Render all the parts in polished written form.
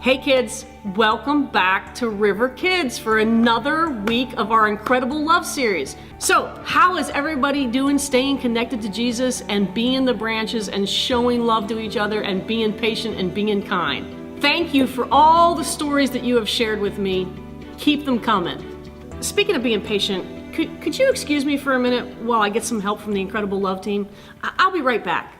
Hey kids, welcome back to River Kids for another week of our Incredible Love series. So, how is everybody doing staying connected to Jesus and being the branches and showing love to each other and being patient and being kind? Thank you for all the stories that you have shared with me. Keep them coming. Speaking of being patient, could you excuse me for a minute while I get some help from the Incredible Love team? I'll be right back.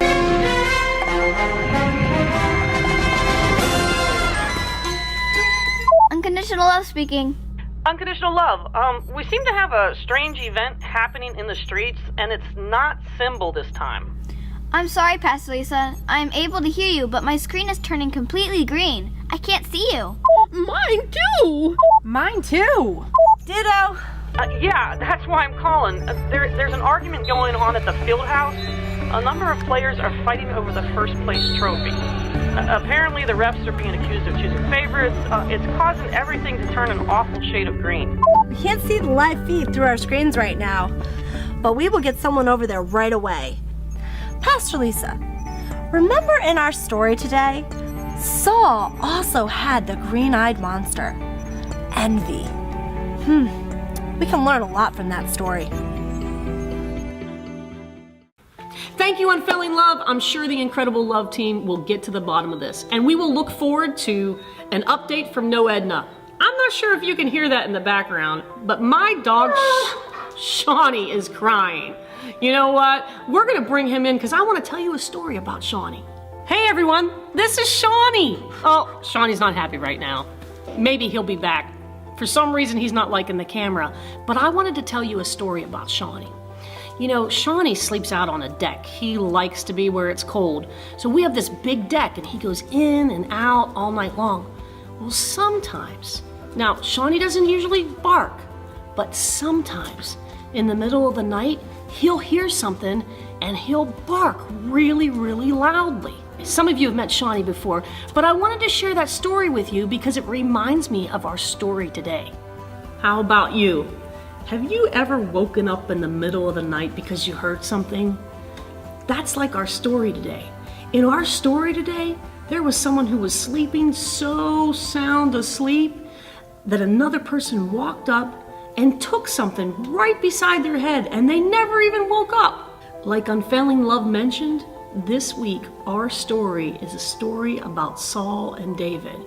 Unconditional Love speaking. Unconditional Love, we seem to have a strange event happening in the streets, and it's not Symbol this time. I'm sorry, Pastor Lisa. I'm able to hear you, but my screen is turning completely green. I can't see you. Mine too! Mine too! Ditto! Yeah, that's why I'm calling. There's an argument going on at the field house. A number of players are fighting over the first place trophy. Apparently the refs are being accused of choosing favorites. It's causing everything to turn an awful shade of green. We can't see the live feed through our screens right now, but we will get someone over there right away. Pastor Lisa, remember in our story today, Saul also had the green-eyed monster, envy. We can learn a lot from that story. Thank you, Unfailing Love. I'm sure the Incredible Love team will get to the bottom of this, and we will look forward to an update from No Edna. I'm not sure if you can hear that in the background, but my dog Shawnee is crying. You know what? We're gonna bring him in because I want to tell you a story about Shawnee. Hey everyone, this is Shawnee. Oh, Shawnee's not happy right now. Maybe he'll be back. For some reason he's not liking the camera, but I wanted to tell you a story about Shawnee. You know, Shawnee sleeps out on a deck. He likes to be where it's cold. So we have this big deck and he goes in and out all night long. Well, sometimes, now Shawnee doesn't usually bark, but sometimes in the middle of the night, he'll hear something and he'll bark really, really loudly. Some of you have met Shawnee before, but I wanted to share that story with you because it reminds me of our story today. How about you? Have you ever woken up in the middle of the night because you heard something? That's like our story today. In our story today, there was someone who was sleeping so sound asleep that another person walked up and took something right beside their head and they never even woke up. Like Unfailing Love mentioned, this week our story is a story about Saul and David.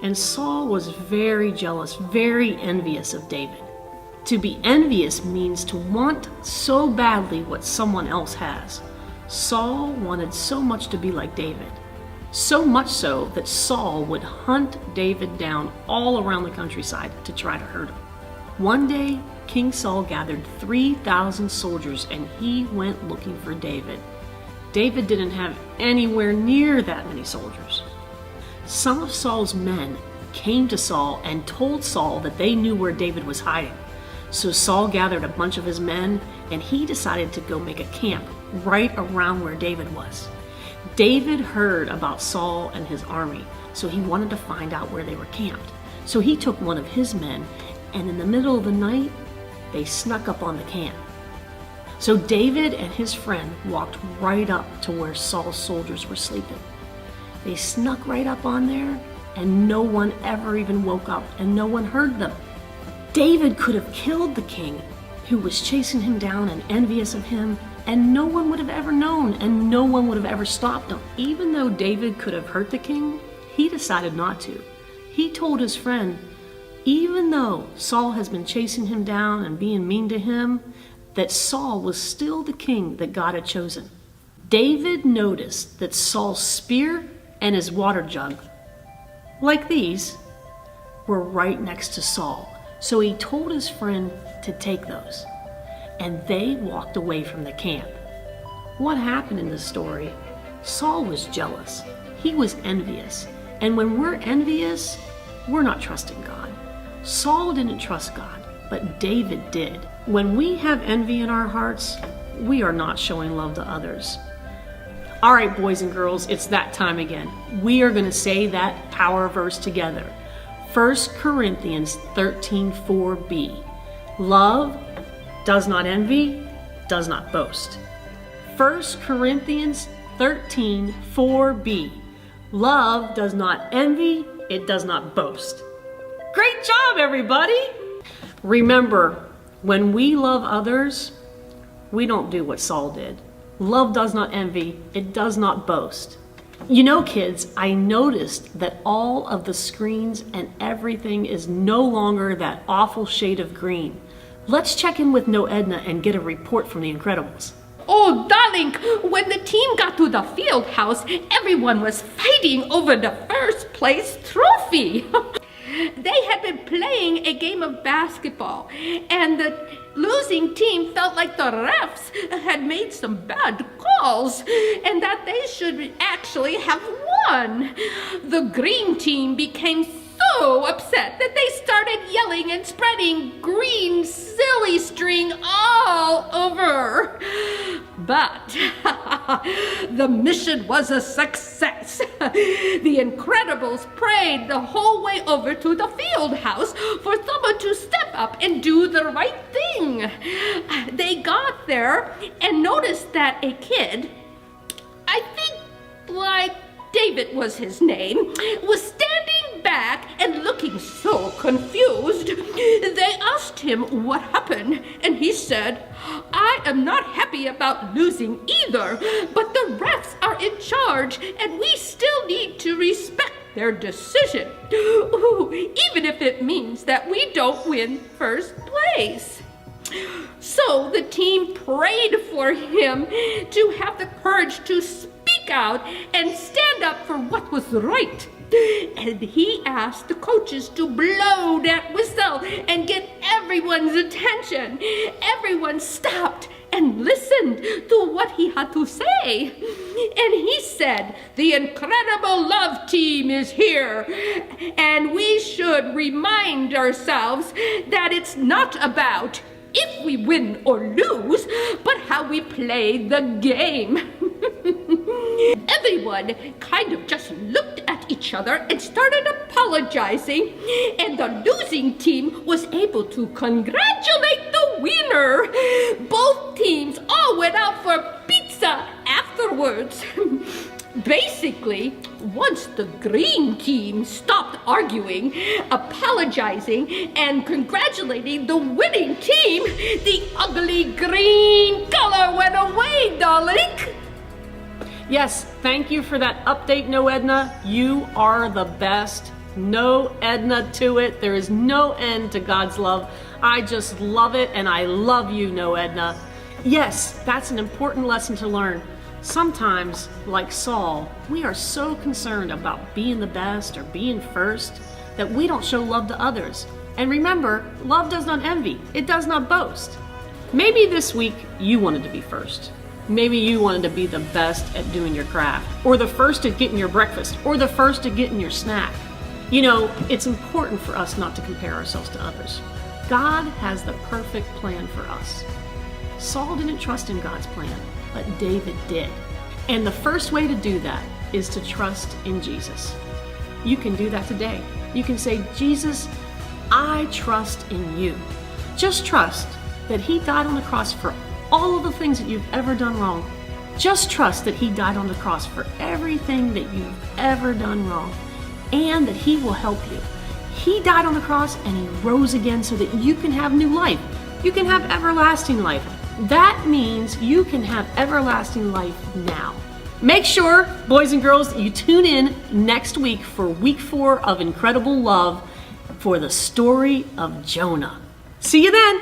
And Saul was very jealous, very envious of David. To be envious means to want so badly what someone else has. Saul wanted so much to be like David. So much so that Saul would hunt David down all around the countryside to try to hurt him. One day, King Saul gathered 3,000 soldiers and he went looking for David. David didn't have anywhere near that many soldiers. Some of Saul's men came to Saul and told Saul that they knew where David was hiding. So Saul gathered a bunch of his men and he decided to go make a camp right around where David was. David heard about Saul and his army, so he wanted to find out where they were camped. So he took one of his men and in the middle of the night, they snuck up on the camp. So David and his friend walked right up to where Saul's soldiers were sleeping. They snuck right up on there and no one ever even woke up and no one heard them. David could have killed the king who was chasing him down and envious of him, and no one would have ever known and no one would have ever stopped him. Even though David could have hurt the king, he decided not to. He told his friend, even though Saul has been chasing him down and being mean to him, that Saul was still the king that God had chosen. David noticed that Saul's spear and his water jug, like these, were right next to Saul. So he told his friend to take those, and they walked away from the camp. What happened in this story? Saul was jealous. He was envious. And when we're envious, we're not trusting God. Saul didn't trust God, but David did. When we have envy in our hearts, we are not showing love to others. All right, boys and girls, it's that time again. We are going to say that power verse together. 1 Corinthians 13:4b. Love does not envy, does not boast. 1 Corinthians 13:4b. Love does not envy, it does not boast. Great job, everybody! Remember, when we love others, we don't do what Saul did. Love does not envy, it does not boast. You know, kids, I noticed that all of the screens and everything is no longer that awful shade of green. Let's check in with No Edna and get a report from the Incredibles. Oh, darling, when the team got to the field house, everyone was fighting over the first place trophy. They had been playing a game of basketball, and the losing team felt like the refs had made some bad calls, and that they should actually have won. The green team became so upset that they started yelling and spreading green silly string all over. But the mission was a success. The Incredibles prayed the whole way over to the field house for someone to step up and do the right thing. They got there and noticed that a kid, I think like David was his name, was standing back and looking so confused. They asked him what happened, and he said, "I am not happy about losing either, but the refs are in charge, and we still need to respect their decision, even if it means that we don't win first place." So the team prayed for him to have the courage to speak out and stand up for what was right. And he asked the coaches to blow that whistle and get everyone's attention. Everyone stopped and listened to what he had to say. And he said, "The Incredible Love Team is here, and we should remind ourselves that it's not about if we win or lose, but how we play the game." Everyone kind of just looked at each other and started apologizing, and the losing team was able to congratulate the winner. Both teams all went out for pizza afterwards. Basically, once the green team stopped arguing, apologizing, and congratulating the winning team, the ugly green color went away, darling. Yes, thank you for that update, No Edna. You are the best. No Edna to it. There is no end to God's love. I just love it, and I love you, No Edna. Yes, that's an important lesson to learn. Sometimes, like Saul, we are so concerned about being the best or being first that we don't show love to others. And remember, love does not envy. It does not boast. Maybe this week you wanted to be first. Maybe you wanted to be the best at doing your craft, or the first at getting your breakfast, or the first at getting your snack. You know, it's important for us not to compare ourselves to others. God has the perfect plan for us. Saul didn't trust in God's plan, but David did. And the first way to do that is to trust in Jesus. You can do that today. You can say, "Jesus, I trust in you." Just trust that He died on the cross for all of the things that you've ever done wrong. Just trust that He died on the cross for everything that you've ever done wrong, and that He will help you. He died on the cross and He rose again so that you can have new life. You can have everlasting life. That means you can have everlasting life now. Make sure, boys and girls, you tune in next week for week 4 of Incredible Love for the story of Jonah. See you then.